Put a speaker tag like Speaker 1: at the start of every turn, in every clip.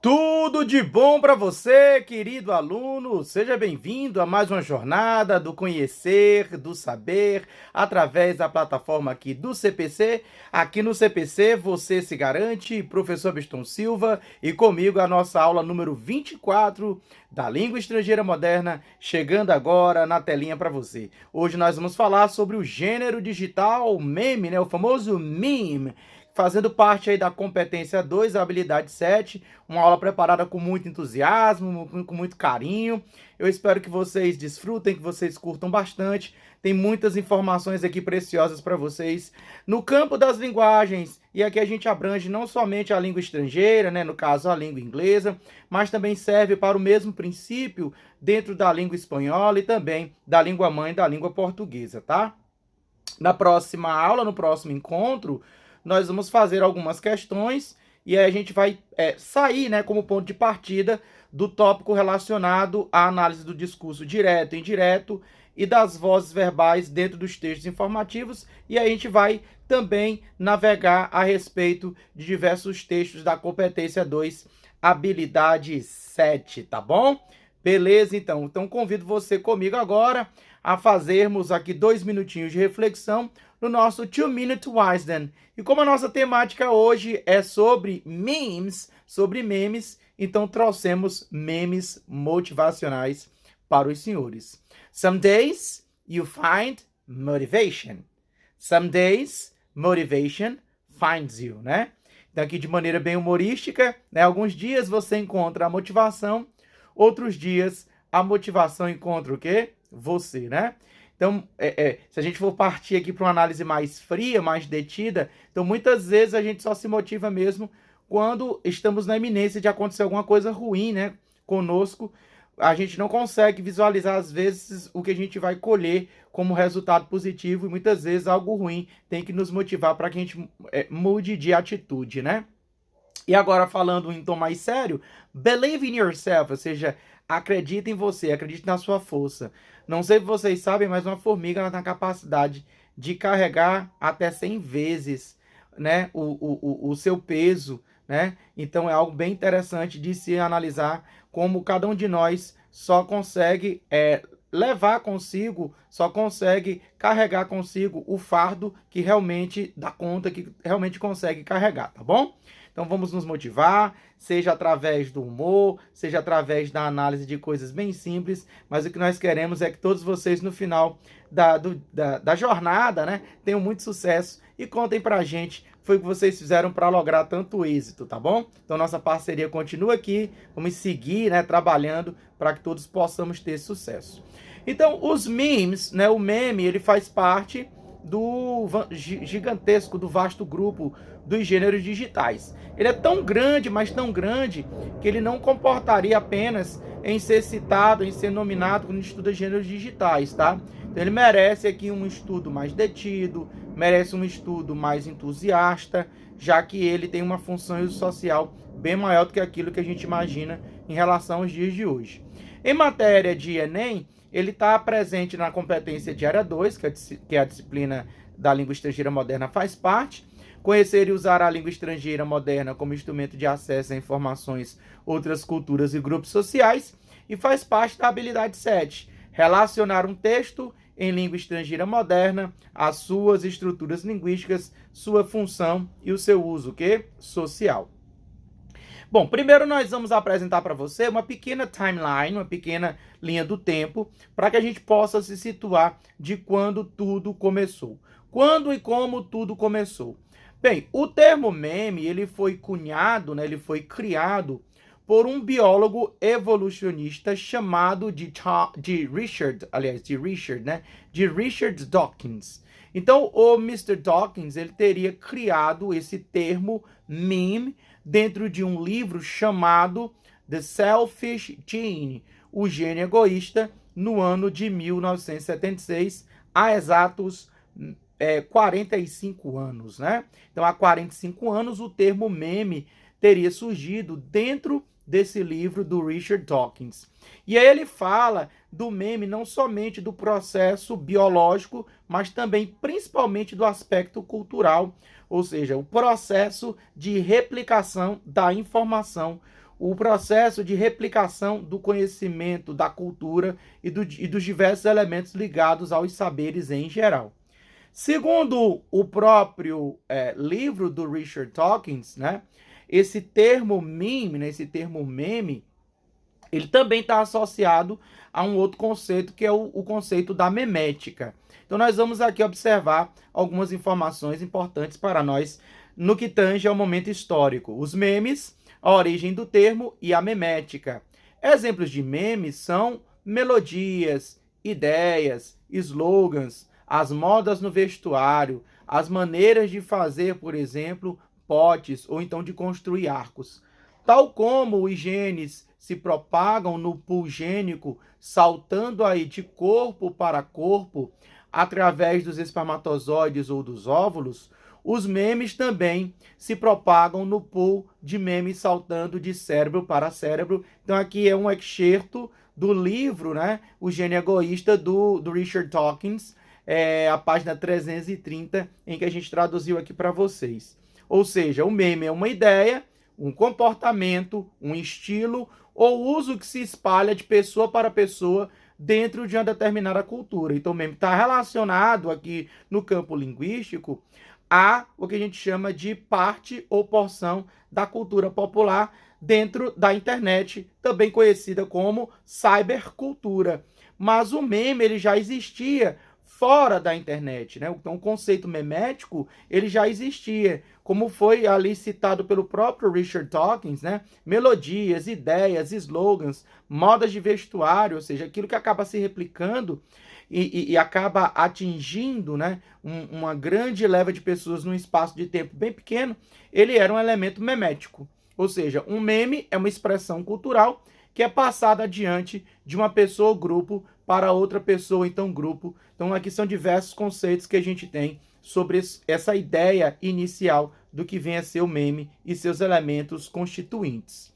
Speaker 1: Tudo de bom para você, querido aluno. Seja bem-vindo a mais uma jornada do conhecer, do saber, através da plataforma aqui do CPC. Aqui no CPC você se garante, professor Biston Silva, e comigo a nossa aula número 24 da Língua Estrangeira Moderna, chegando agora na telinha para você. Hoje nós vamos falar sobre o gênero digital meme, né? O famoso meme, fazendo parte aí da competência 2, a habilidade 7, uma aula preparada com muito entusiasmo, com muito carinho. Eu espero que vocês desfrutem, que vocês curtam bastante. Tem muitas informações aqui preciosas para vocês no campo das linguagens. E aqui a gente abrange não somente a língua estrangeira, né, no caso a língua inglesa, mas também serve para o mesmo princípio dentro da língua espanhola e também da língua mãe, da língua portuguesa, tá? Na próxima aula, no próximo encontro, nós vamos fazer algumas questões e aí a gente vai sair, né, como ponto de partida do tópico relacionado à análise do discurso direto e indireto e das vozes verbais dentro dos textos informativos, e aí a gente vai também navegar a respeito de diversos textos da competência 2, habilidade 7, tá bom? Beleza, então. Então convido você comigo agora a fazermos aqui 2 minutinhos de reflexão no nosso 2-Minute Wisdom. E como a nossa temática hoje é sobre memes, então trouxemos memes motivacionais para os senhores. Some days you find motivation. Some days motivation finds you, né? Então aqui de maneira bem humorística, né? Alguns dias você encontra a motivação, outros dias a motivação encontra o quê? Você, né? Então, se a gente for partir aqui para uma análise mais fria, mais detida, então muitas vezes a gente só se motiva mesmo quando estamos na iminência de acontecer alguma coisa ruim, né, conosco. A gente não consegue visualizar, às vezes, o que a gente vai colher como resultado positivo, e muitas vezes algo ruim tem que nos motivar para que a gente mude de atitude, né? E agora, falando em tom mais sério, believe in yourself, ou seja, acredita em você, acredite na sua força. Não sei se vocês sabem, mas uma formiga ela tem a capacidade de carregar até 100 vezes, né, o seu peso, né? Então é algo bem interessante de se analisar como cada um de nós só consegue levar consigo, só consegue carregar consigo o fardo que realmente dá conta, que realmente consegue carregar, tá bom? Então vamos nos motivar, seja através do humor, seja através da análise de coisas bem simples, mas o que nós queremos é que todos vocês no final da jornada, né, tenham muito sucesso e contem pra gente foi o que vocês fizeram para lograr tanto êxito, tá bom? Então nossa parceria continua aqui, vamos seguir, né, trabalhando para que todos possamos ter sucesso. Então os memes, né, o meme, ele faz parte do gigantesco, do vasto grupo dos gêneros digitais. Ele é tão grande, mas tão grande, que ele não comportaria apenas em ser citado, em ser nominado quando estuda gêneros digitais, tá? Então ele merece aqui um estudo mais detido, merece um estudo mais entusiasta, já que ele tem uma função social bem maior do que aquilo que a gente imagina em relação aos dias de hoje. Em matéria de Enem, ele está presente na competência diária 2, que é a disciplina da língua estrangeira moderna faz parte. Conhecer e usar a língua estrangeira moderna como instrumento de acesso a informações, outras culturas e grupos sociais. E faz parte da habilidade 7, relacionar um texto em língua estrangeira moderna, as suas estruturas linguísticas, sua função e o seu uso, que? Social. Bom, primeiro nós vamos apresentar para você uma pequena timeline, uma pequena linha do tempo, para que a gente possa se situar de quando tudo começou. Quando e como tudo começou? Bem, o termo meme, ele foi cunhado, né, ele foi criado por um biólogo evolucionista chamado de Richard Dawkins. Então, o Mr. Dawkins, ele teria criado esse termo meme dentro de um livro chamado The Selfish Gene, o gene egoísta, no ano de 1976, há exatos 45 anos, né? Então, há 45 anos, o termo meme teria surgido dentro desse livro do Richard Dawkins. E aí ele fala do meme não somente do processo biológico, mas também, principalmente, do aspecto cultural, ou seja, o processo de replicação da informação, o processo de replicação do conhecimento, da cultura e dos diversos elementos ligados aos saberes em geral. Segundo o próprio livro do Richard Dawkins, né, esse termo meme, né, esse termo meme, ele também está associado a um outro conceito, que é o conceito da memética. Então, nós vamos aqui observar algumas informações importantes para nós no que tange ao momento histórico. Os memes, a origem do termo e a memética. Exemplos de memes são melodias, ideias, slogans, as modas no vestuário, as maneiras de fazer, por exemplo, potes ou então de construir arcos. Tal como os genes se propagam no pool gênico, saltando aí de corpo para corpo, através dos espermatozoides ou dos óvulos, os memes também se propagam no pool de memes saltando de cérebro para cérebro. Então aqui é um excerto do livro, né, O Gênio Egoísta, do Richard Dawkins, a página 330, em que a gente traduziu aqui para vocês. Ou seja, o meme é uma ideia, um comportamento, um estilo ou uso que se espalha de pessoa para pessoa dentro de uma determinada cultura. Então, o meme está relacionado aqui no campo linguístico a o que a gente chama de parte ou porção da cultura popular dentro da internet, também conhecida como cybercultura. Mas o meme ele já existia fora da internet, né? Então, o conceito memético, ele já existia, como foi ali citado pelo próprio Richard Dawkins, né? Melodias, ideias, slogans, modas de vestuário, ou seja, aquilo que acaba se replicando e acaba atingindo, né, uma grande leva de pessoas num espaço de tempo bem pequeno, ele era um elemento memético. Ou seja, um meme é uma expressão cultural que é passada adiante de uma pessoa ou grupo para outra pessoa, então grupo. Então aqui são diversos conceitos que a gente tem sobre essa ideia inicial do que vem a ser o meme e seus elementos constituintes.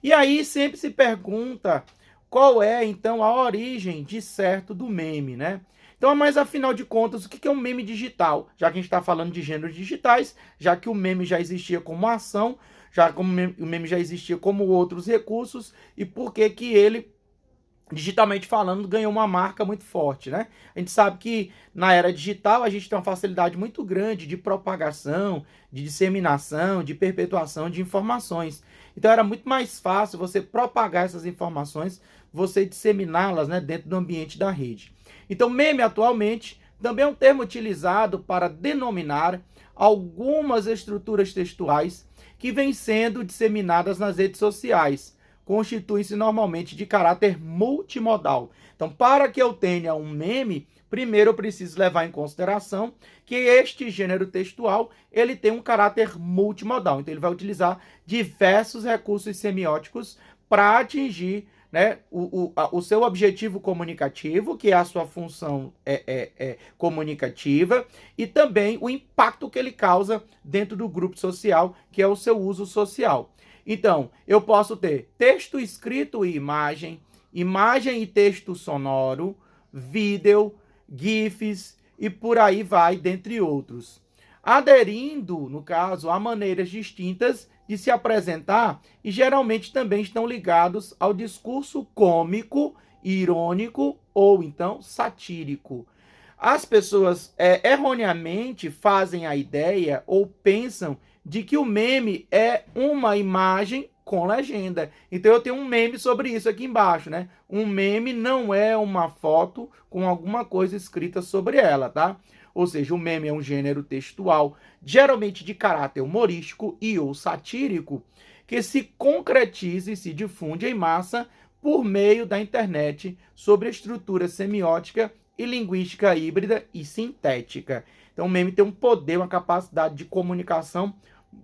Speaker 1: E aí sempre se pergunta qual é, então, a origem de certo do meme, né? Então, mas afinal de contas, o que é um meme digital? Já que a gente está falando de gêneros digitais, já que o meme já existia como ação, já como o meme já existia como outros recursos, e por que que ele, digitalmente falando, ganhou uma marca muito forte, né? A gente sabe que na era digital a gente tem uma facilidade muito grande de propagação, de disseminação, de perpetuação de informações. Então era muito mais fácil você propagar essas informações, você disseminá-las, né, dentro do ambiente da rede. Então meme atualmente também é um termo utilizado para denominar algumas estruturas textuais que vêm sendo disseminadas nas redes sociais. Constituem-se normalmente de caráter multimodal. Então, para que eu tenha um meme, primeiro eu preciso levar em consideração que este gênero textual ele tem um caráter multimodal. Então, ele vai utilizar diversos recursos semióticos para atingir, né, o seu objetivo comunicativo, que é a sua função comunicativa, e também o impacto que ele causa dentro do grupo social, que é o seu uso social. Então, eu posso ter texto escrito e imagem, imagem e texto sonoro, vídeo, GIFs e por aí vai, dentre outros. Aderindo, no caso, a maneiras distintas de se apresentar e geralmente também estão ligados ao discurso cômico, irônico ou então satírico. As pessoas erroneamente fazem a ideia ou pensam de que o meme é uma imagem com legenda. Então eu tenho um meme sobre isso aqui embaixo, né? Um meme não é uma foto com alguma coisa escrita sobre ela, tá? Ou seja, o meme é um gênero textual, geralmente de caráter humorístico e ou satírico, que se concretiza e se difunde em massa por meio da internet sobre a estrutura semiótica e linguística híbrida e sintética. Então o meme tem um poder, uma capacidade de comunicação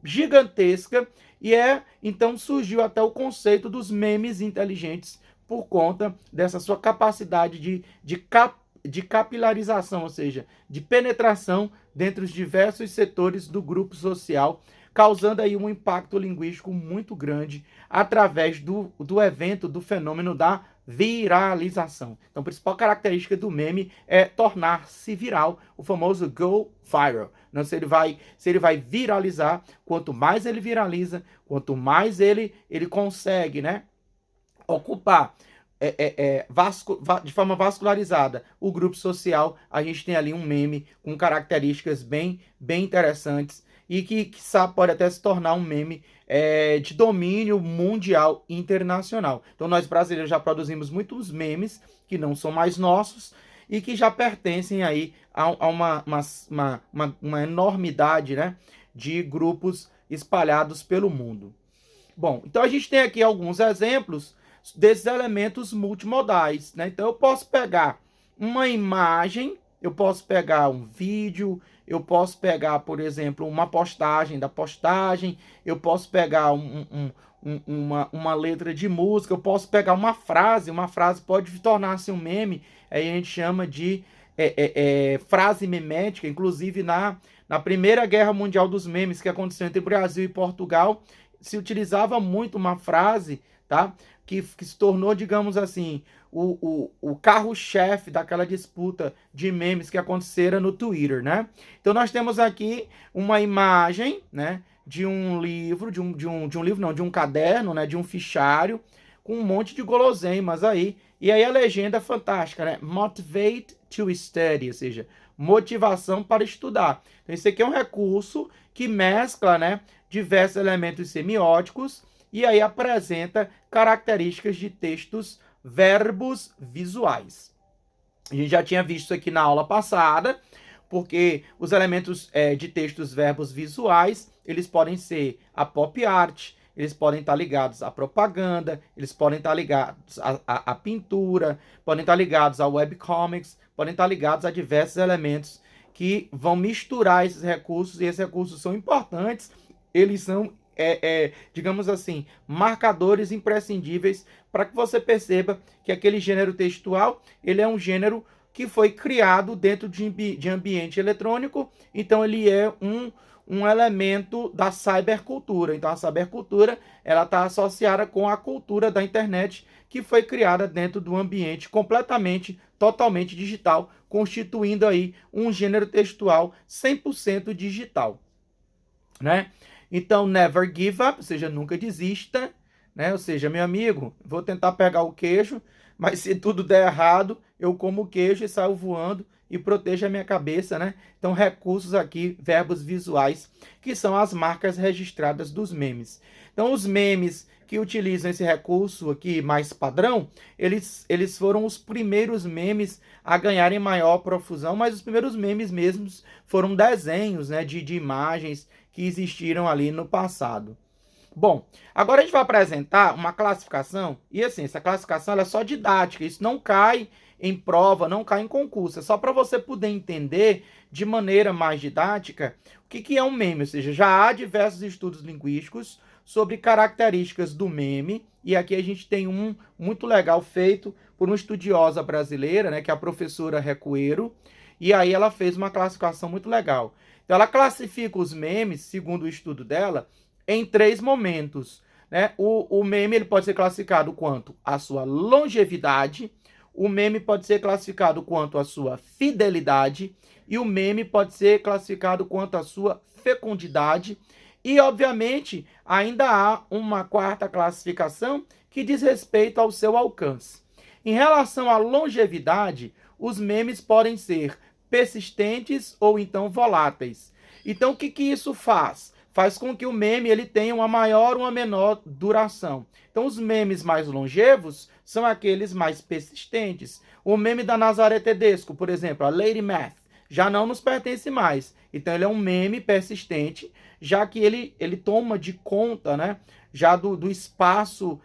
Speaker 1: gigantesca e então surgiu até o conceito dos memes inteligentes por conta dessa sua capacidade de capilarização, ou seja, de penetração dentro dos diversos setores do grupo social, causando aí um impacto linguístico muito grande através do evento, do fenômeno da viralização. Então, a principal característica do meme é tornar-se viral, o famoso go viral. Não, se ele vai viralizar, quanto mais ele viraliza, quanto mais ele consegue, né, ocupar de forma vascularizada o grupo social, a gente tem ali um meme com características bem interessantes e que sabe, pode até se tornar um meme de domínio mundial internacional. Então nós brasileiros já produzimos muitos memes que não são mais nossos e que já pertencem aí a uma enormidade, né, de grupos espalhados pelo mundo. Bom, então a gente tem aqui alguns exemplos desses elementos multimodais, né? Então eu posso pegar uma imagem, eu posso pegar um vídeo, eu posso pegar, por exemplo, uma postagem da postagem, eu posso pegar uma letra de música, eu posso pegar uma frase pode tornar-se um meme, aí a gente chama de frase memética, inclusive na Primeira Guerra Mundial dos Memes, que aconteceu entre Brasil e Portugal, se utilizava muito uma frase, tá? Que se tornou, digamos assim, o carro-chefe daquela disputa de memes que aconteceram no Twitter, né? Então nós temos aqui uma imagem, né, de um livro, de um caderno, né, de um fichário, com um monte de guloseimas aí, e aí a legenda é fantástica, né? Motivate to study, ou seja, motivação para estudar. Então esse aqui é um recurso que mescla, né, diversos elementos semióticos e aí apresenta características de textos verbos visuais. A gente já tinha visto isso aqui na aula passada, porque os elementos de textos verbos visuais, eles podem ser a pop art, eles podem estar ligados à propaganda, eles podem estar ligados à pintura, podem estar ligados a webcomics, podem estar ligados a diversos elementos que vão misturar esses recursos, e esses recursos são importantes, eles são, digamos assim, marcadores imprescindíveis para que você perceba que aquele gênero textual, ele é um gênero que foi criado dentro de ambiente eletrônico, então ele é um elemento da cybercultura. Então a cybercultura, ela está associada com a cultura da internet, que foi criada dentro do ambiente totalmente digital, constituindo aí um gênero textual 100% digital, né? Então, never give up, ou seja, nunca desista, né? Ou seja, meu amigo, vou tentar pegar o queijo, mas se tudo der errado, eu como o queijo e saio voando e protejo a minha cabeça, né? Então, recursos aqui, verbos visuais, que são as marcas registradas dos memes. Então, os memes que utilizam esse recurso aqui mais padrão, eles foram os primeiros memes a ganharem maior profusão, mas os primeiros memes mesmos foram desenhos, né, de imagens que existiram ali no passado. Bom, agora a gente vai apresentar uma classificação, e assim, essa classificação ela é só didática, isso não cai em prova, não cai em concurso, é só para você poder entender de maneira mais didática o que é um meme, ou seja, já há diversos estudos linguísticos sobre características do meme, e aqui a gente tem um muito legal feito por uma estudiosa brasileira, né, que é a professora Recuero, e aí ela fez uma classificação muito legal. Então ela classifica os memes, segundo o estudo dela, em 3 momentos, né? O meme ele pode ser classificado quanto a sua longevidade, o meme pode ser classificado quanto a sua fidelidade e o meme pode ser classificado quanto a sua fecundidade. E, obviamente, ainda há uma 4ª classificação que diz respeito ao seu alcance. Em relação à longevidade, os memes podem ser persistentes ou então voláteis. Então, o que isso faz? Faz com que o meme ele tenha uma maior ou uma menor duração. Então, os memes mais longevos são aqueles mais persistentes. O meme da Nazaré Tedesco, por exemplo, a Lady Math, já não nos pertence mais. Então, ele é um meme persistente, já que ele toma de conta, né, já do espaço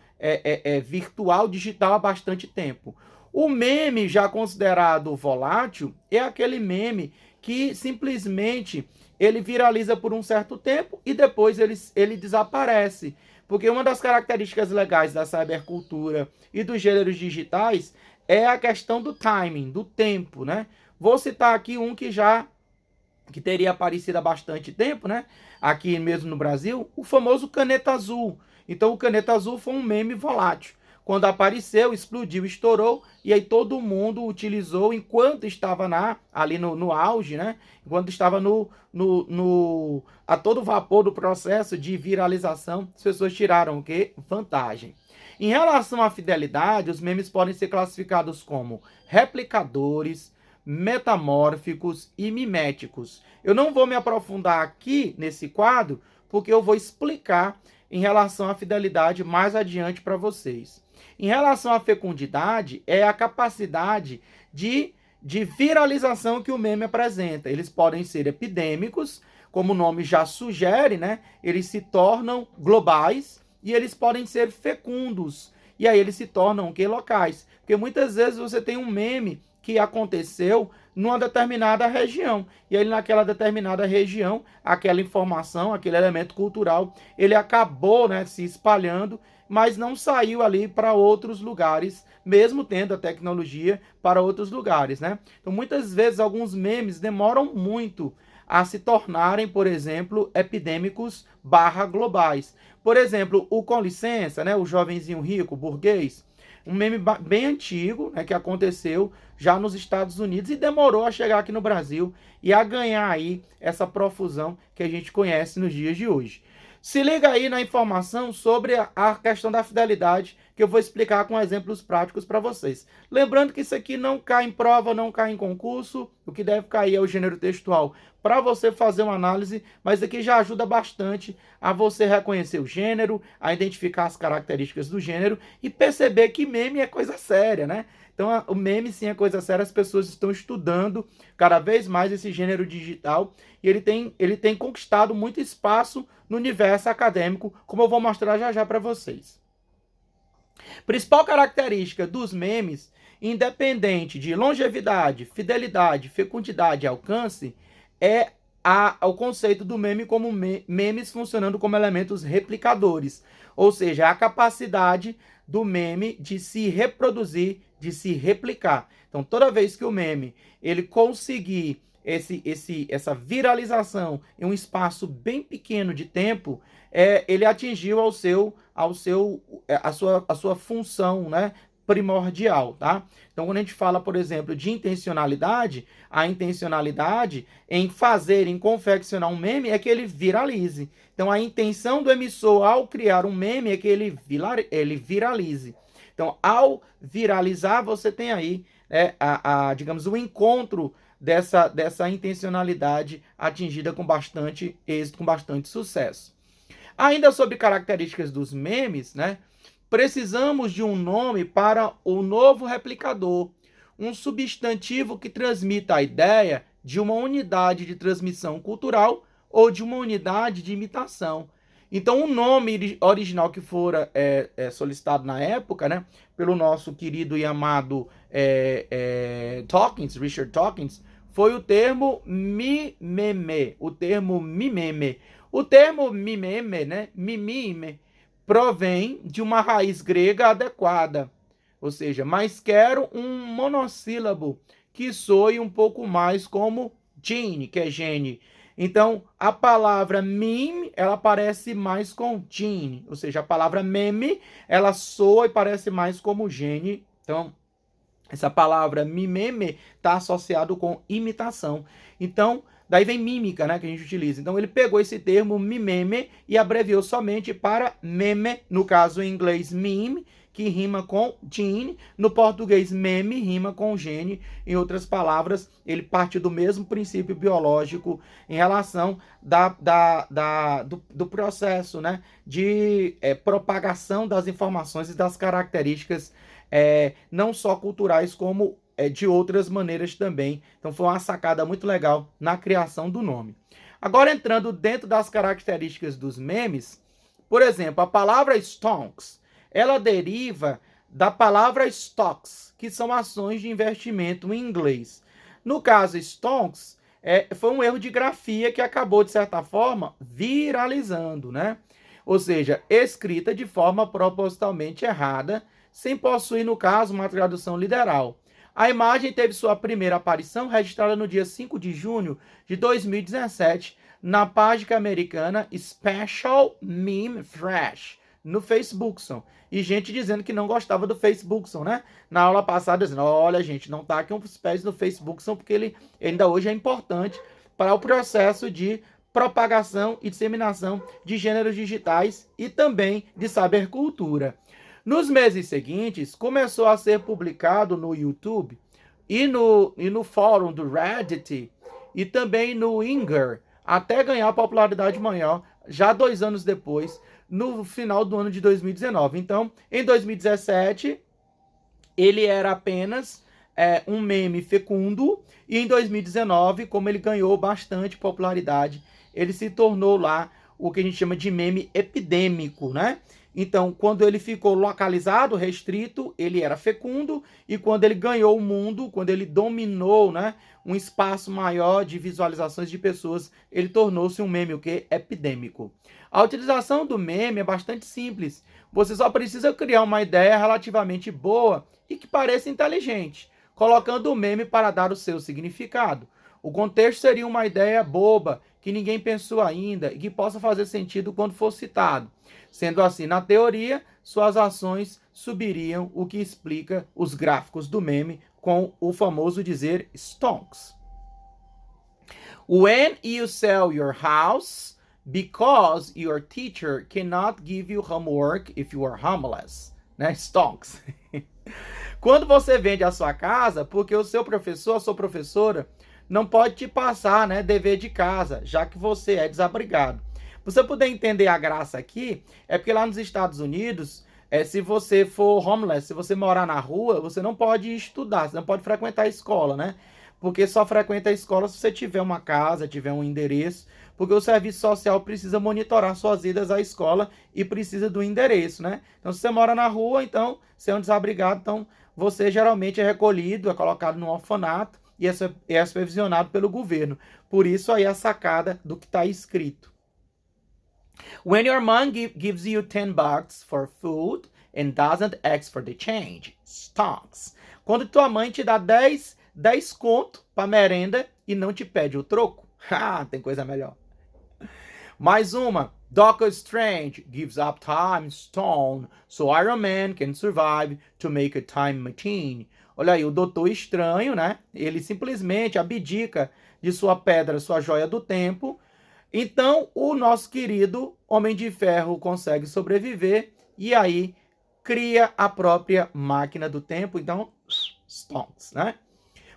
Speaker 1: virtual, digital há bastante tempo. O meme já considerado volátil é aquele meme que simplesmente ele viraliza por um certo tempo e depois ele desaparece. Porque uma das características legais da cybercultura e dos gêneros digitais é a questão do timing, do tempo, né? Vou citar aqui um que teria aparecido há bastante tempo, né? Aqui mesmo no Brasil, o famoso Caneta Azul. Então o Caneta Azul foi um meme volátil. quando apareceu, explodiu, estourou, e aí todo mundo utilizou enquanto estava ali no auge, né? Enquanto estava a todo vapor do processo de viralização, as pessoas tiraram o quê? Vantagem. Em relação à fidelidade, os memes podem ser classificados como replicadores, metamórficos e miméticos. Eu não vou me aprofundar aqui nesse quadro, porque eu vou explicar em relação à fidelidade mais adiante para vocês. Em relação à fecundidade, é a capacidade de viralização que o meme apresenta. Eles podem ser epidêmicos, como o nome já sugere, né? Eles se tornam globais e eles podem ser fecundos. E aí eles se tornam que locais. Porque muitas vezes você tem um meme que aconteceu numa determinada região. E aí, naquela determinada região, aquela informação, aquele elemento cultural, ele acabou, né, se espalhando, mas não saiu ali para outros lugares, mesmo tendo a tecnologia para outros lugares, né? Então, muitas vezes, alguns memes demoram muito a se tornarem, por exemplo, epidêmicos globais. Por exemplo, o Com Licença, né, o jovenzinho rico, burguês, um meme bem antigo, né, que aconteceu já nos Estados Unidos e demorou a chegar aqui no Brasil e a ganhar aí essa profusão que a gente conhece nos dias de hoje. Se liga aí na informação sobre a questão da fidelidade, que eu vou explicar com exemplos práticos para vocês. Lembrando que isso aqui não cai em prova, não cai em concurso, o que deve cair é o gênero textual para você fazer uma análise, mas aqui já ajuda bastante a você reconhecer o gênero, a identificar as características do gênero e perceber que meme é coisa séria, né? Então, o meme sim é coisa séria, as pessoas estão estudando cada vez mais esse gênero digital e ele tem conquistado muito espaço no universo acadêmico, como eu vou mostrar já já para vocês. Principal característica dos memes, independente de longevidade, fidelidade, fecundidade e alcance, é o conceito do meme como memes funcionando como elementos replicadores, ou seja, a capacidade do meme de se reproduzir, de se replicar. Então, toda vez que o meme ele conseguir essa viralização em um espaço bem pequeno de tempo, ele atingiu a sua função, né, primordial, tá? Então, quando a gente fala, por exemplo, de intencionalidade, a intencionalidade em fazer, em confeccionar um meme é que ele viralize. Então, a intenção do emissor ao criar um meme é que ele viralize. Então, ao viralizar, você tem aí, digamos, o encontro dessa intencionalidade atingida com bastante êxito, com bastante sucesso. Ainda sobre características dos memes, né? Precisamos de um nome para o novo replicador, um substantivo que transmita a ideia de uma unidade de transmissão cultural ou de uma unidade de imitação. Então, o nome original que fora solicitado na época, né, pelo nosso querido e amado Richard Dawkins, foi o termo mimeme, o termo mimeme. O termo mimeme, né, mimime, provém de uma raiz grega adequada, ou seja, mas quero um monossílabo que soe um pouco mais como gene, que é gene. Então, a palavra meme, ela parece mais com gene, ou seja, a palavra meme, ela soa e parece mais como gene. Então, essa palavra mimeme está associado com imitação. Então, daí vem mímica, né, que a gente utiliza. Então, ele pegou esse termo mimeme e abreviou somente para meme, no caso em inglês meme, que rima com gene. No português, meme rima com gene. Em outras palavras, ele parte do mesmo princípio biológico em relação do processo, né, de propagação das informações e das características não só culturais, como de outras maneiras também. Então, foi uma sacada muito legal na criação do nome. Agora, entrando dentro das características dos memes, por exemplo, a palavra stonks, ela deriva da palavra stocks, que são ações de investimento em inglês. No caso, stonks, foi um erro de grafia que acabou, de certa forma, viralizando, né? Ou seja, escrita de forma propositalmente errada, sem possuir, no caso, uma tradução literal. A imagem teve sua primeira aparição registrada no dia 5 de junho de 2017, na página americana Special Meme Thread, no Facebookson. E gente dizendo que não gostava do Facebookson, né? Na aula passada, dizendo, olha, gente, não taquem os pés no Facebookson, porque ele ainda hoje é importante para o processo de propagação e disseminação de gêneros digitais e também de sabercultura. Nos meses seguintes, começou a ser publicado no YouTube e no fórum do Reddit e também no Imgur, até ganhar popularidade maior, já 2 anos depois, no final do ano de 2019. Então, em 2017, ele era apenas um meme fecundo, e em 2019, como ele ganhou bastante popularidade, ele se tornou lá o que a gente chama de meme epidêmico, né? Então, quando ele ficou localizado, restrito, ele era fecundo, e quando ele ganhou o mundo, quando ele dominou, né, um espaço maior de visualizações de pessoas, ele tornou-se um meme o quê? Epidêmico. A utilização do meme é bastante simples. Você só precisa criar uma ideia relativamente boa e que pareça inteligente, colocando o meme para dar o seu significado. O contexto seria uma ideia boba, que ninguém pensou ainda e que possa fazer sentido quando for citado. Sendo assim, na teoria, suas ações subiriam, o que explica os gráficos do meme com o famoso dizer stonks. When you sell your house because your teacher cannot give you homework if you are homeless, né? Stonks. Quando você vende a sua casa porque o seu professor, a sua professora, não pode te passar, né, dever de casa, já que você é desabrigado. Pra você poder entender a graça aqui, é porque lá nos Estados Unidos, se você for homeless, se você morar na rua, você não pode estudar, você não pode frequentar a escola, né? Porque só frequenta a escola se você tiver uma casa, tiver um endereço, porque o serviço social precisa monitorar suas idas à escola e precisa do endereço, né? Então, se você mora na rua, então, você é um desabrigado, então você geralmente é recolhido, é colocado num orfanato e é supervisionado pelo governo. Por isso aí a sacada do que está escrito. When your mom gives you $10 for food and doesn't ask for the change, stonks. Quando tua mãe te dá 10 conto para merenda e não te pede o troco. Ah, tem coisa melhor. Mais uma. Doctor Strange gives up time stone so Iron Man can survive to make a time machine. Olha aí, o Doutor Estranho, né? Ele simplesmente abdica de sua pedra, sua joia do tempo. Então, o nosso querido Homem de Ferro consegue sobreviver e aí cria a própria máquina do tempo. Então, stonks, né?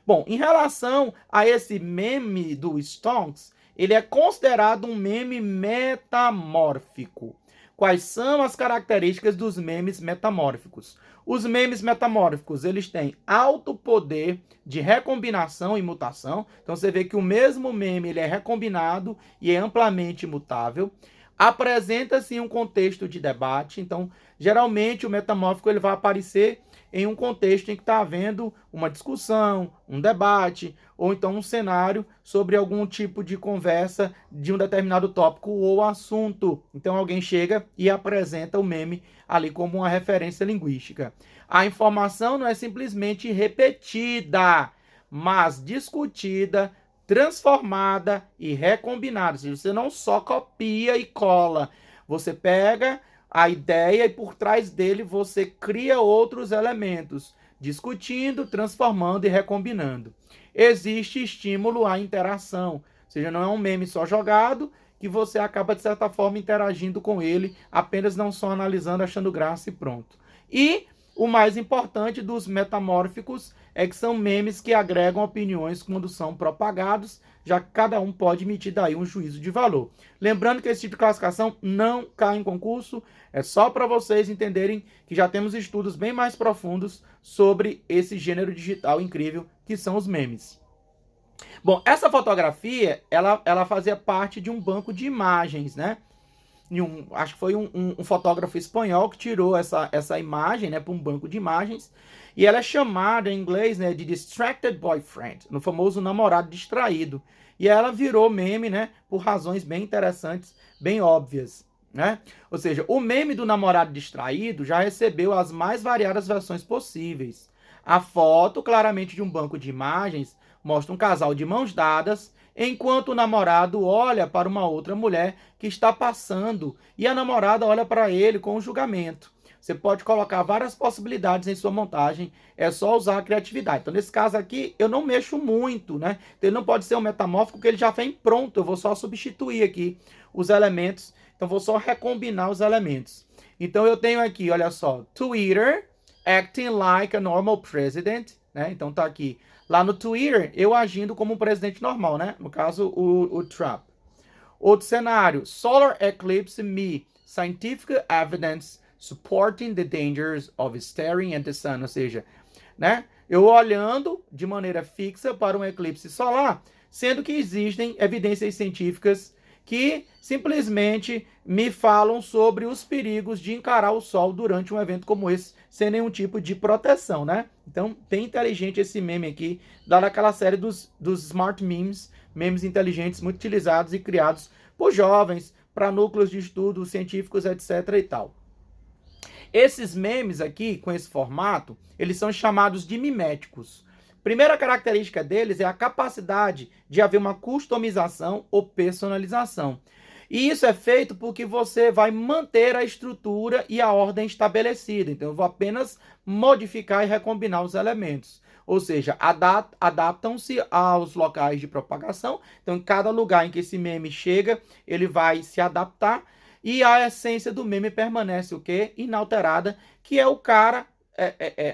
Speaker 1: Bom, em relação a esse meme do stonks, ele é considerado um meme metamórfico. Quais são as características dos memes metamórficos? Os memes metamórficos, eles têm alto poder de recombinação e mutação. Então você vê que o mesmo meme ele é recombinado e é amplamente mutável. Apresenta-se um contexto de debate. Então, geralmente o metamórfico ele vai aparecer em um contexto em que está havendo uma discussão, um debate, ou então um cenário sobre algum tipo de conversa de um determinado tópico ou assunto. Então alguém chega e apresenta o meme ali como uma referência linguística. A informação não é simplesmente repetida, mas discutida, transformada e recombinada. Ou seja, você não só copia e cola, você pega a ideia e por trás dele você cria outros elementos, discutindo, transformando e recombinando. Existe estímulo à interação, ou seja, não é um meme só jogado que você acaba de certa forma interagindo com ele, apenas não só analisando, achando graça e pronto. E o mais importante dos metamórficos é que são memes que agregam opiniões quando são propagados, já que cada um pode emitir daí um juízo de valor. Lembrando que esse tipo de classificação não cai em concurso, é só para vocês entenderem que já temos estudos bem mais profundos sobre esse gênero digital incrível que são os memes. Bom, essa fotografia, ela fazia parte de um banco de imagens, né? Acho que foi um fotógrafo espanhol que tirou essa imagem, né, para um banco de imagens, e ela é chamada em inglês, né, de Distracted Boyfriend, no famoso namorado distraído. E ela virou meme, né, por razões bem interessantes, bem óbvias, né? Ou seja, o meme do namorado distraído já recebeu as mais variadas versões possíveis. A foto, claramente de um banco de imagens, mostra um casal de mãos dadas enquanto o namorado olha para uma outra mulher que está passando e a namorada olha para ele com julgamento. Você pode colocar várias possibilidades em sua montagem, é só usar a criatividade. Então, nesse caso aqui, eu não mexo muito, né? Então, ele não pode ser um metamórfico, porque ele já vem pronto. Eu vou só substituir aqui os elementos. Então, vou só recombinar os elementos. Então, eu tenho aqui, olha só, Twitter, acting like a normal president, né? Então, tá aqui. Lá no Twitter, eu agindo como um presidente normal, né? No caso, o Trump. Outro cenário, solar eclipse me, scientific evidence supporting the dangers of staring at the sun, ou seja, né? Eu olhando de maneira fixa para um eclipse solar, sendo que existem evidências científicas que simplesmente me falam sobre os perigos de encarar o sol durante um evento como esse, sem nenhum tipo de proteção, né? Então, bem inteligente esse meme aqui, dado aquela série dos smart memes, memes inteligentes, muito utilizados e criados por jovens, para núcleos de estudos científicos, etc. e tal. Esses memes aqui, com esse formato, eles são chamados de miméticos. Primeira característica deles é a capacidade de haver uma customização ou personalização. E isso é feito porque você vai manter a estrutura e a ordem estabelecida. Então, eu vou apenas modificar e recombinar os elementos. Ou seja, adaptam-se aos locais de propagação. Então, em cada lugar em que esse meme chega, ele vai se adaptar. E a essência do meme permanece o quê? Inalterada, que é o cara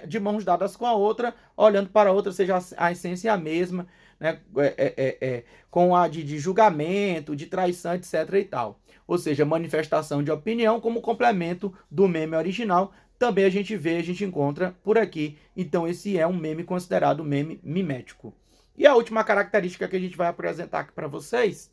Speaker 1: de mãos dadas com a outra, olhando para a outra, seja a essência a mesma, né? Com a de julgamento, de traição, etc. e tal. Ou seja, manifestação de opinião como complemento do meme original. Também a gente vê, a gente encontra por aqui. Então esse é um meme considerado meme mimético. E a última característica que a gente vai apresentar aqui para vocês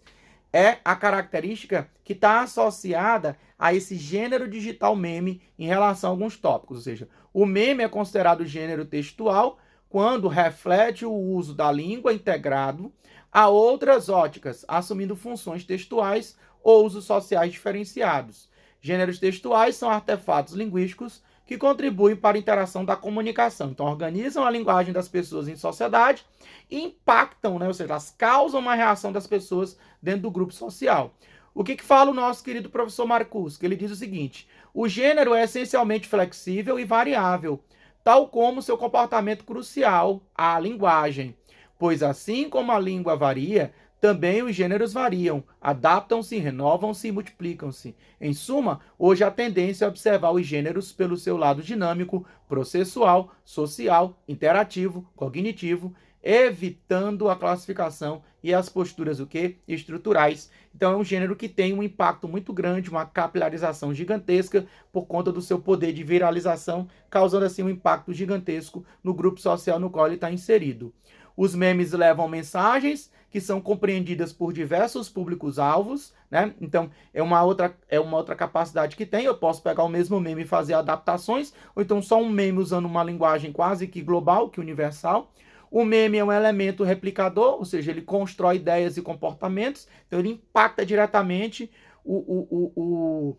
Speaker 1: é a característica que está associada a esse gênero digital meme em relação a alguns tópicos. Ou seja, o meme é considerado gênero textual quando reflete o uso da língua integrado a outras óticas, assumindo funções textuais ou usos sociais diferenciados. Gêneros textuais são artefatos linguísticos que contribuem para a interação da comunicação. Então, organizam a linguagem das pessoas em sociedade e impactam, né? Ou seja, elas causam uma reação das pessoas dentro do grupo social. O que fala o nosso querido professor Marcus? Que ele diz o seguinte: o gênero é essencialmente flexível e variável, tal como seu comportamento crucial, a linguagem. Pois assim como a língua varia, também os gêneros variam, adaptam-se, renovam-se e multiplicam-se. Em suma, hoje a tendência é observar os gêneros pelo seu lado dinâmico, processual, social, interativo, cognitivo, evitando a classificação e as posturas o quê? Estruturais. Então é um gênero que tem um impacto muito grande, uma capilarização gigantesca por conta do seu poder de viralização, causando assim um impacto gigantesco no grupo social no qual ele está inserido. Os memes levam mensagens que são compreendidas por diversos públicos-alvos, né? Então, é uma outra capacidade que tem. Eu posso pegar o mesmo meme e fazer adaptações, ou então só um meme usando uma linguagem quase que global, que universal. O meme é um elemento replicador, ou seja, ele constrói ideias e comportamentos, então ele impacta diretamente o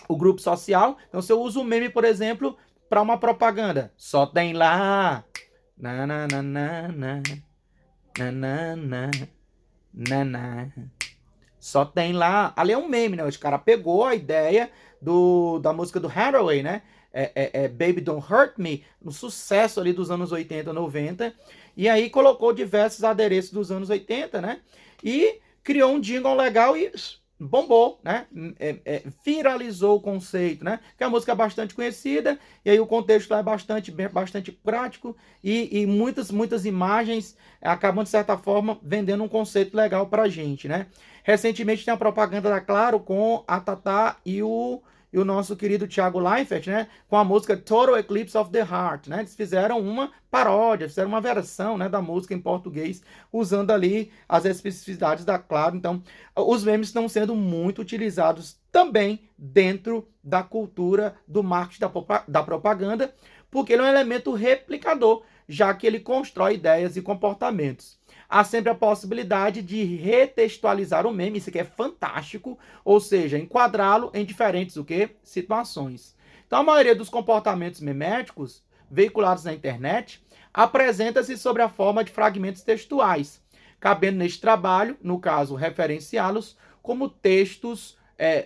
Speaker 1: grupo social. Então, se eu uso o meme, por exemplo, para uma propaganda, só tem lá... Na, na, na, na, na. Na, na, na, na, na. Só tem lá. Ali é um meme, né? Os cara pegou a ideia da música do Hathaway, né? Baby Don't Hurt Me, no sucesso ali dos anos 80, 90. E aí colocou diversos adereços dos anos 80, né? E criou um jingle legal e bombou, né? Viralizou o conceito, né? Que a música é bastante conhecida, e aí o contexto é bastante prático, e muitas imagens acabam, de certa forma, vendendo um conceito legal pra gente, né? Recentemente tem a propaganda da Claro com a Tatá e o nosso querido Thiago Leifert, né, com a música Total Eclipse of the Heart, né? Eles fizeram uma paródia, fizeram uma versão, né, da música em português, usando ali as especificidades da Claro. Então, os memes estão sendo muito utilizados também dentro da cultura do marketing da propaganda, porque ele é um elemento replicador, já que ele constrói ideias e comportamentos. Há sempre a possibilidade de retextualizar o meme, isso aqui é fantástico, ou seja, enquadrá-lo em diferentes situações. Então, a maioria dos comportamentos meméticos veiculados na internet apresenta-se sob a forma de fragmentos textuais, cabendo neste trabalho, no caso, referenciá-los como textos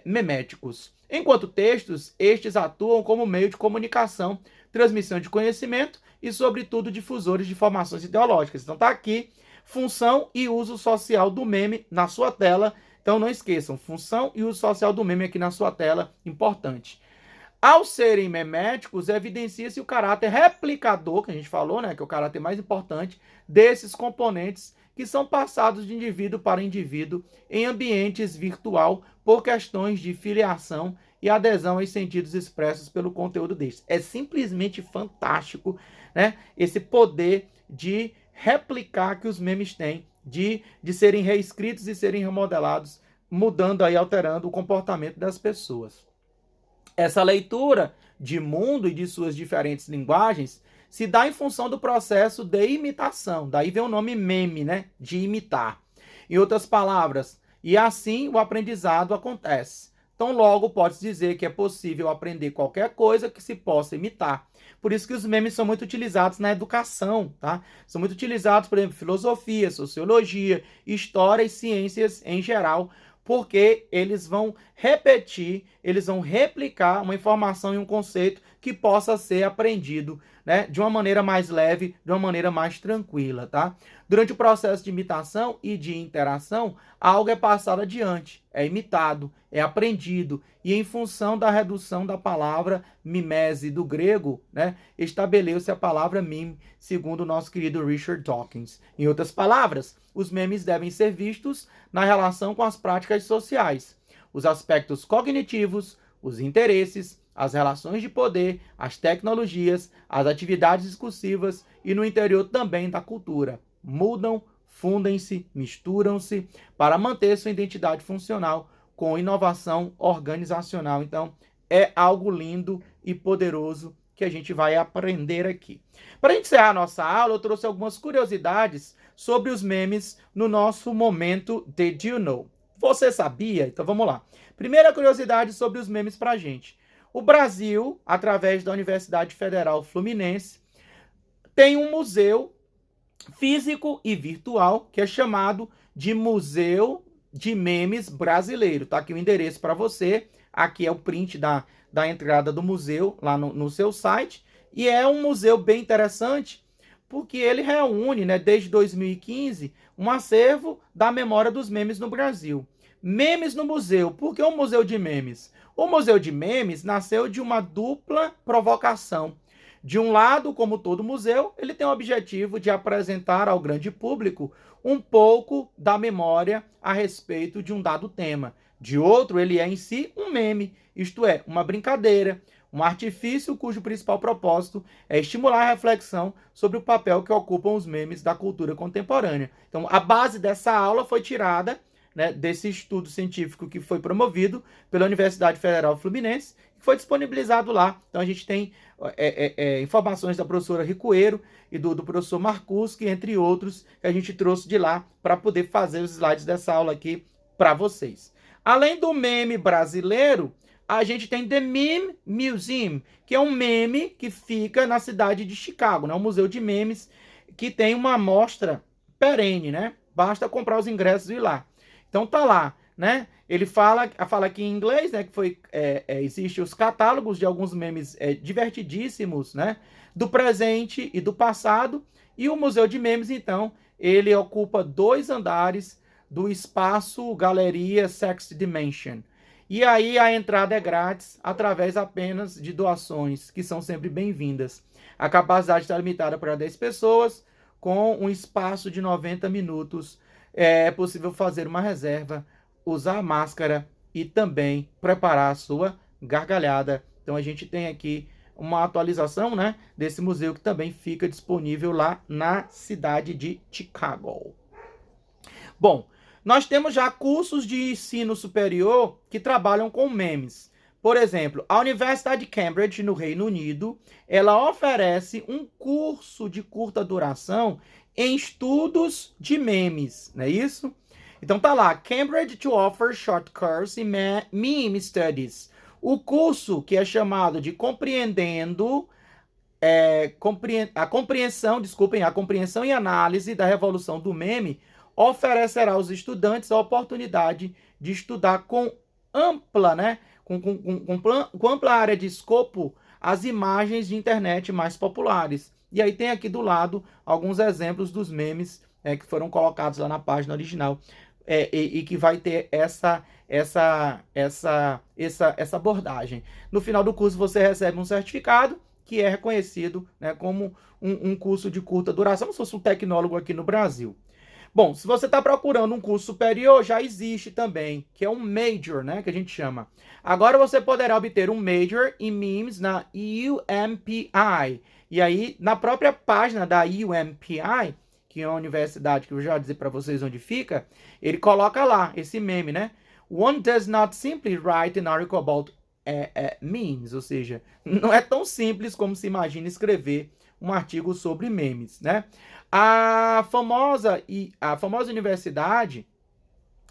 Speaker 1: meméticos. Enquanto textos, estes atuam como meio de comunicação, transmissão de conhecimento e, sobretudo, difusores de informações ideológicas. Então tá aqui função e uso social do meme na sua tela. Então não esqueçam, função e uso social do meme aqui na sua tela, importante. Ao serem meméticos, evidencia-se o caráter replicador, que a gente falou, né, que é o caráter mais importante desses componentes que são passados de indivíduo para indivíduo em ambientes virtual por questões de filiação e adesão aos sentidos expressos pelo conteúdo destes. É simplesmente fantástico, né, esse poder de replicar que os memes têm, de serem reescritos e serem remodelados, mudando aí, alterando o comportamento das pessoas. Essa leitura de mundo e de suas diferentes linguagens se dá em função do processo de imitação. Daí vem o nome meme, né? De imitar. Em outras palavras, e assim o aprendizado acontece. Então, logo pode-se dizer que é possível aprender qualquer coisa que se possa imitar. Por isso que os memes são muito utilizados na educação, tá? São muito utilizados, por exemplo, em filosofia, sociologia, história e ciências em geral, porque eles vão repetir, eles vão replicar uma informação e um conceito que possa ser aprendido, né, de uma maneira mais leve, de uma maneira mais tranquila, tá? Durante o processo de imitação e de interação, algo é passado adiante, é imitado, é aprendido, e em função da redução da palavra mimese do grego, né, estabeleceu-se a palavra meme, segundo o nosso querido Richard Dawkins. Em outras palavras, os memes devem ser vistos na relação com as práticas sociais, os aspectos cognitivos, os interesses, as relações de poder, as tecnologias, as atividades discursivas e no interior também da cultura. Mudam, fundem-se, misturam-se para manter sua identidade funcional com inovação organizacional. Então, é algo lindo e poderoso que a gente vai aprender aqui. Para encerrar a nossa aula, eu trouxe algumas curiosidades sobre os memes no nosso momento Did You Know? Você sabia? Então vamos lá. Primeira curiosidade sobre os memes para a gente. O Brasil, através da Universidade Federal Fluminense, tem um museu físico e virtual que é chamado de Museu de Memes Brasileiro. Tá aqui o endereço para você. Aqui é o print da entrada do museu lá no seu site. E é um museu bem interessante porque ele reúne, né, desde 2015, um acervo da memória dos memes no Brasil. Memes no museu. Por que um museu de memes? O Museu de Memes nasceu de uma dupla provocação. De um lado, como todo museu, ele tem o objetivo de apresentar ao grande público um pouco da memória a respeito de um dado tema. De outro, ele é em si um meme, isto é, uma brincadeira, um artifício cujo principal propósito é estimular a reflexão sobre o papel que ocupam os memes da cultura contemporânea. Então, a base dessa aula foi tirada, né, desse estudo científico que foi promovido pela Universidade Federal Fluminense, que foi disponibilizado lá. Então a gente tem informações da professora Ricoeiro e do professor Marcuski, entre outros, que a gente trouxe de lá para poder fazer os slides dessa aula aqui para vocês. Além do meme brasileiro, a gente tem The Meme Museum, que é um meme que fica na cidade de Chicago, né? Um museu de memes que tem uma amostra perene, né? Basta comprar os ingressos e ir lá. Então tá lá, né? Ele fala aqui em inglês, né? Que foi existe os catálogos de alguns memes divertidíssimos, né? Do presente e do passado. E o Museu de Memes, então, ele ocupa 2 andares do espaço Galeria Sixth Dimension. E aí a entrada é grátis, através apenas de doações, que são sempre bem-vindas. A capacidade está limitada para 10 pessoas, com um espaço de 90 minutos. É possível fazer uma reserva, usar máscara e também preparar a sua gargalhada. Então a gente tem aqui uma atualização, né, desse museu que também fica disponível lá na cidade de Chicago. Bom, nós temos já cursos de ensino superior que trabalham com memes. Por exemplo, a Universidade de Cambridge, no Reino Unido, ela oferece um curso de curta duração em estudos de memes, não é isso? Então tá lá, Cambridge to offer short course in meme studies. O curso que é chamado de a compreensão e análise da revolução do meme oferecerá aos estudantes a oportunidade de estudar com ampla, né, com ampla área de escopo as imagens de internet mais populares. E aí tem aqui do lado alguns exemplos dos memes que foram colocados lá na página original e que vai ter essa abordagem. No final do curso você recebe um certificado que é reconhecido, né, como um curso de curta duração, como se fosse um tecnólogo aqui no Brasil. Bom, se você está procurando um curso superior, já existe também, que é um Major, né, que a gente chama. Agora você poderá obter um Major em Memes na UMPI. E aí, na própria página da UMPI, que é uma universidade que eu já vou dizer para vocês onde fica, ele coloca lá esse meme, né? One does not simply write an article about memes, ou seja, não é tão simples como se imagina escrever um artigo sobre memes, né? A famosa universidade,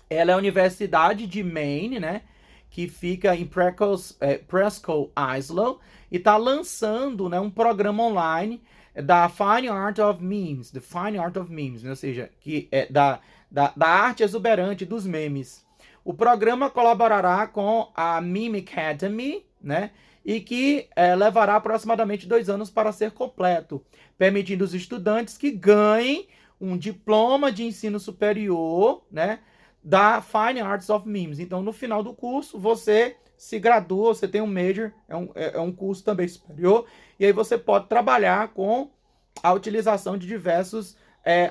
Speaker 1: ela é a Universidade de Maine, né? Que fica em Prescott Island e está lançando, né, um programa online da Fine Art of Memes, the Fine Art of Memes, né? Ou seja, que é da arte exuberante dos memes. O programa colaborará com a Meme Academy, né? E que levará aproximadamente 2 anos para ser completo, permitindo os estudantes que ganhem um diploma de ensino superior, né, da Fine Arts of Memes. Então, no final do curso, você se gradua, você tem um major, é um curso também superior, e aí você pode trabalhar com a utilização de diversos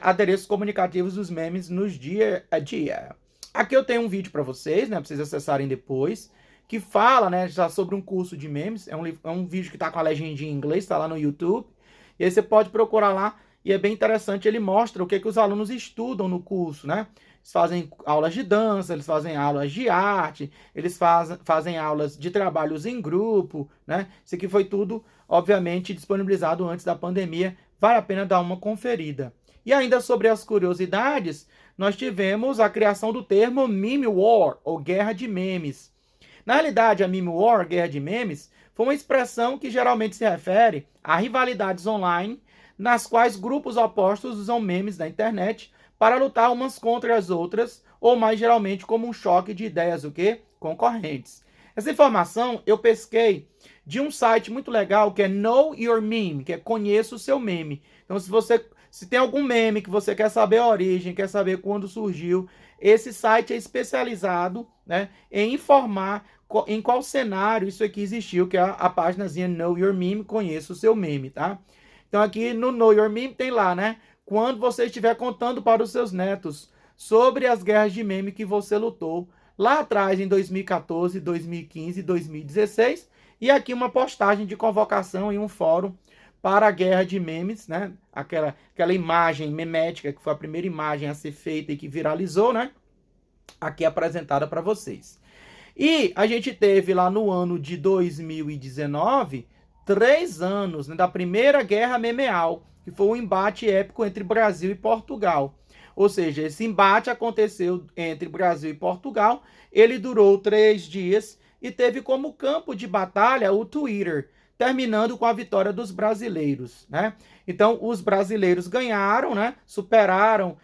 Speaker 1: adereços comunicativos dos memes nos dia a dia. Aqui eu tenho um vídeo para vocês, né, para vocês acessarem depois, que fala, né, já sobre um curso de memes. É um vídeo que está com a legendinha em inglês, está lá no YouTube. E aí você pode procurar lá, e é bem interessante, ele mostra o que os alunos estudam no curso, né? Eles fazem aulas de dança, eles fazem aulas de arte, eles fazem aulas de trabalhos em grupo, né? Isso aqui foi tudo, obviamente, disponibilizado antes da pandemia. Vale a pena dar uma conferida. E ainda sobre as curiosidades, nós tivemos a criação do termo Meme War, ou Guerra de Memes. Na realidade, a Meme War, Guerra de Memes, foi uma expressão que geralmente se refere a rivalidades online, nas quais grupos opostos usam memes da internet para lutar umas contra as outras, ou mais geralmente como um choque de ideias concorrentes. Essa informação eu pesquei de um site muito legal que é Know Your Meme, que é Conheça o Seu Meme. Então, se tem algum meme que você quer saber a origem, quer saber quando surgiu, esse site é especializado, né, em informar em qual cenário isso aqui existiu, que é a páginazinha Know Your Meme, Conheça o Seu Meme, tá? Então aqui no Know Your Meme tem lá, né? Quando você estiver contando para os seus netos sobre as guerras de meme que você lutou lá atrás em 2014, 2015 e 2016. E aqui uma postagem de convocação em um fórum para a guerra de memes, né? Aquela imagem memética que foi a primeira imagem a ser feita e que viralizou, né? Aqui apresentada para vocês. E a gente teve lá no ano de 2019, 3 anos, né, da primeira guerra memeal, que foi um embate épico entre Brasil e Portugal. Ou seja, esse embate aconteceu entre Brasil e Portugal, ele durou 3 dias e teve como campo de batalha o Twitter, terminando com a vitória dos brasileiros, né? Então, os brasileiros ganharam, né? Superaram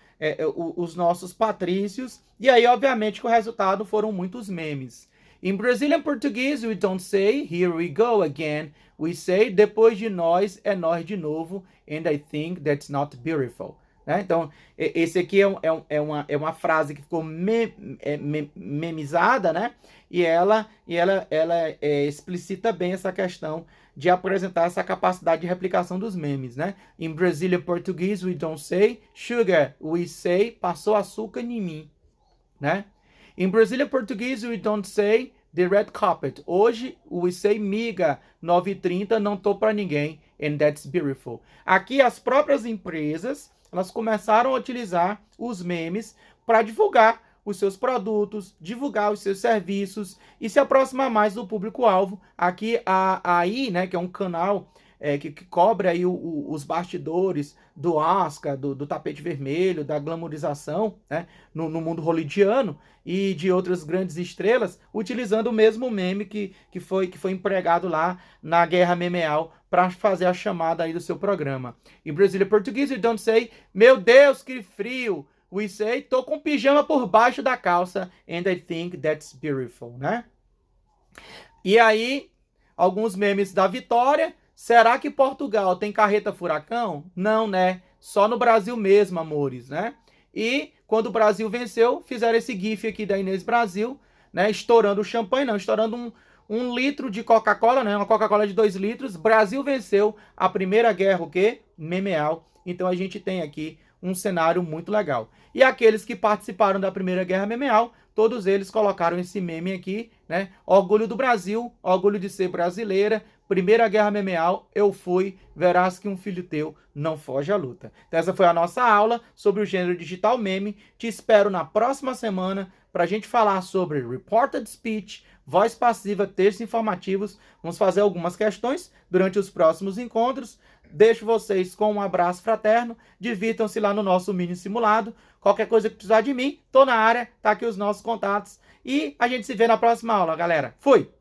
Speaker 1: os nossos patrícios, e aí, obviamente, que o resultado foram muitos memes. Em Brazilian Portuguese, we don't say, here we go again. We say, depois de nós, é nós de novo, and I think that's not beautiful. Né? Então, esse aqui é uma frase que ficou memizada, né? E ela explicita bem essa questão de apresentar essa capacidade de replicação dos memes, né? Em Brazilian Portuguese, we don't say sugar, we say passou açúcar em mim, né? Em Brazilian Portuguese, we don't say the red carpet. Hoje, we say miga, 9h30, não tô para ninguém, and that's beautiful. Aqui, as próprias empresas, elas começaram a utilizar os memes para divulgar os seus produtos, divulgar os seus serviços e se aproximar mais do público-alvo. Aqui, a AI, né, que é um canal que cobre aí os bastidores do Oscar, do tapete vermelho, da glamorização, né, no mundo hollywoodiano e de outras grandes estrelas, utilizando o mesmo meme que foi empregado lá na Guerra Memeal para fazer a chamada aí do seu programa. Em Brazilian Portuguese, you don't say, meu Deus, que frio! we say, tô com pijama por baixo da calça, and I think that's beautiful, né? E aí, alguns memes da vitória. Será que Portugal tem carreta furacão? Não, né? Só no Brasil mesmo, amores, né? E quando o Brasil venceu, fizeram esse gif aqui da Inês Brasil, né? Estourando o champanhe, não, estourando um litro de Coca-Cola, né? Uma Coca-Cola de 2 litros. Brasil venceu a Primeira Guerra, o quê? Memeal. Então a gente tem aqui um cenário muito legal. E aqueles que participaram da Primeira Guerra Memeal, todos eles colocaram esse meme aqui, né? Orgulho do Brasil, orgulho de ser brasileira, Primeira Guerra Memeal, eu fui, verás que um filho teu não foge à luta. Então essa foi a nossa aula sobre o gênero digital meme. Te espero na próxima semana para a gente falar sobre reported speech, voz passiva, textos informativos. Vamos fazer algumas questões durante os próximos encontros. Deixo vocês com um abraço fraterno. Divirtam-se lá no nosso mini simulado. Qualquer coisa que precisar de mim, tô na área, tá aqui os nossos contatos. E a gente se vê na próxima aula, galera. Fui!